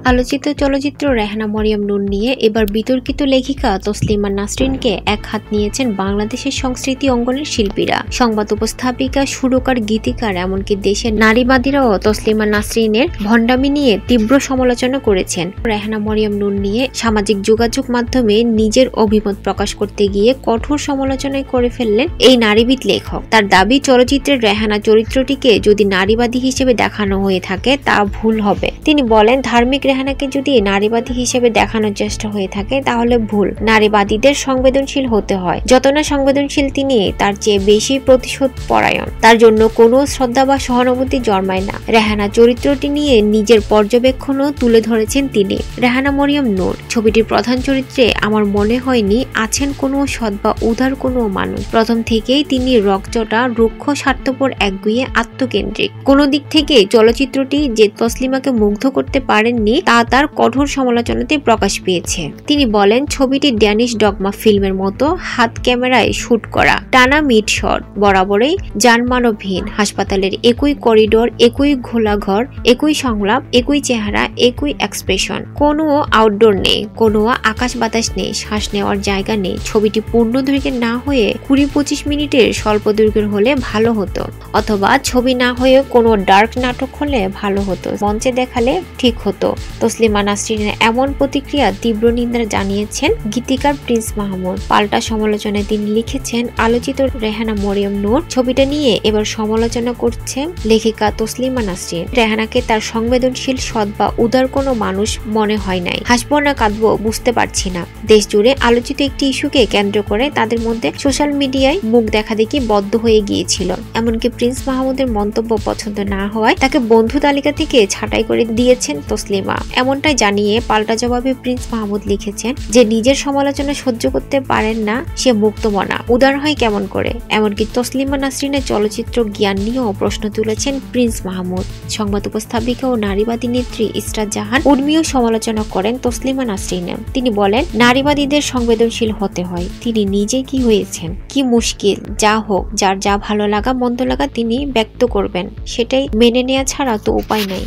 আলোচিত চলচ্চিত্র রেহানা মরিয়ম নূর নিয়ে এবার বিতর্কিত লেখিকা তসলিমা নাসরিনকে এক হাত নিয়েছেন বাংলাদেশের সংস্কৃতি অঙ্গনের শিল্পীরা। সংবাদ উপস্থাপিকা, সুরকার, গীতিকার এমনকি দেশের নারীবাদীরাও তসলিমা নাসরিনের ভণ্ডামি নিয়ে তীব্র সমালোচনা করেছেন। রেহানা মরিয়ম নূর নিয়ে সামাজিক যোগাযোগ মাধ্যমে নিজের অভিমত প্রকাশ করতে গিয়ে কঠোর সমালোচনায় করে ফেললেন এই নারীবিদ লেখক। তার দাবি, চলচ্চিত্রের রেহানা চরিত্রটিকে যদি নারীবাদী হিসেবে দেখানো হয়ে থাকে তা ভুল হবে। তিনি বলেন, ধার্মিক রেহানাকে যদি নারীবাদী হিসেবে দেখানোর চেষ্টা হয়ে থাকে তাহলে ভুল। নারীবাদীদের সংবেদনশীল হতে হয়। যত না সংবেদনশীল তিনি, তার চেয়ে বেশি প্রতিশোধ পরায়ণ। তার জন্য কোনো শ্রদ্ধা বা সহানুভূতি জন্মায় না। রেহানা চরিত্রটি নিয়ে নিজের পর্যবেক্ষণও তুলে ধরেছেন তিনি। রেহানা মরিয়ম নূর ছবিটির প্রধান চরিত্রে আমার মনে হয়নি আছেন কোনো সৎ বা উদার কোনো মানুষ। প্রথম থেকেই তিনি রকচটা, রুক্ষ, স্বার্থপর, একগুঁয়ে, আত্মকেন্দ্রিক। কোনো দিক থেকে চলচ্চিত্রটি যে তসলিমাকে মুগ্ধ করতে পারেননি তা তার কঠোর সমালোচনাতে প্রকাশ পেয়েছে। তিনি বলেন, ছবিটি ড্যানিশ ডগমা ফিল্মের মতো হাত ক্যামেরায় শুট করা, টানা মিড শট, বরাবরই যানমানবহীন, হাসপাতালের একই করিডোর, একই ঘোলাঘর, একই সংলাপ, একই চেহারা, একই এক্সপ্রেশন। কোনো আউটডোর নেই, কোনো আকাশ বাতাস নেই, শ্বাস নেওয়ার জায়গা নেই। ছবিটি পূর্ণ দৈর্ঘ্যের না হয়ে 20-25 মিনিটের স্বল্প দৈর্ঘ্যের হলে ভালো হতো, অথবা ছবি না হয়ে কোনো ডার্ক নাটক হলে ভালো হতো, মঞ্চে দেখালে ঠিক হতো। তসলিমা নাসরিনের এমন প্রতিক্রিয়া তীব্র নিন্দা জানিয়েছেন গীতিকার প্রিন্স মাহমুদ। পাল্টা সমালোচনায় তিনি লিখেছেন, আলোচিত রেহানা মরিয়ম নূর ছবিটা নিয়ে এবার সমালোচনা করছে লেখিকা তসলিমা নাসরিন। রেহানাকে তার সংবেদনশীল, সৎ বা উদার কোনো মানুষ মনে হয় নাই। হাসবো না কাঁদবো বুঝতে পারছি না। দেশ জুড়ে আলোচিত একটি ইস্যুকে কেন্দ্র করে তাদের মধ্যে সোশ্যাল মিডিয়ায় মুখ দেখা দেখি বদ্ধ হয়ে গিয়েছিল। এমনকি প্রিন্স মাহমুদের মন্তব্য পছন্দ না হওয়ায় তাকে বন্ধু তালিকা থেকে ছাঁটাই করে দিয়েছেন তসলিমা। এমনটাই জানিয়ে পাল্টা জবাবে প্রিন্স মাহমুদ লিখেছেন যে নিজের সমালোচনা সহ্য করতে পারেন না সে মুক্তমনা, উদার হয় কেমন করে। এমনকি তসলিমা নাসরিনের চলচ্চিত্র জ্ঞান নিয়েও প্রশ্ন তুলেছেন প্রিন্স মাহমুদ। সংবাদ উপস্থাপিকা ও নারীবাদী নেত্রী ইসরাত জাহান উর্মিও সমালোচনা করেন তসলিমা নাসরিনের। তিনি বলেন, নারীবাদীদের সংবেদনশীল হতে হয়। তিনি নিজে কি হয়েছেন, কি মুশকিল, যা হোক, যার যা ভালো লাগা মন্দ লাগা তিনি ব্যক্ত করবেন, সেটাই মেনে নেওয়া ছাড়া তো উপায় নাই।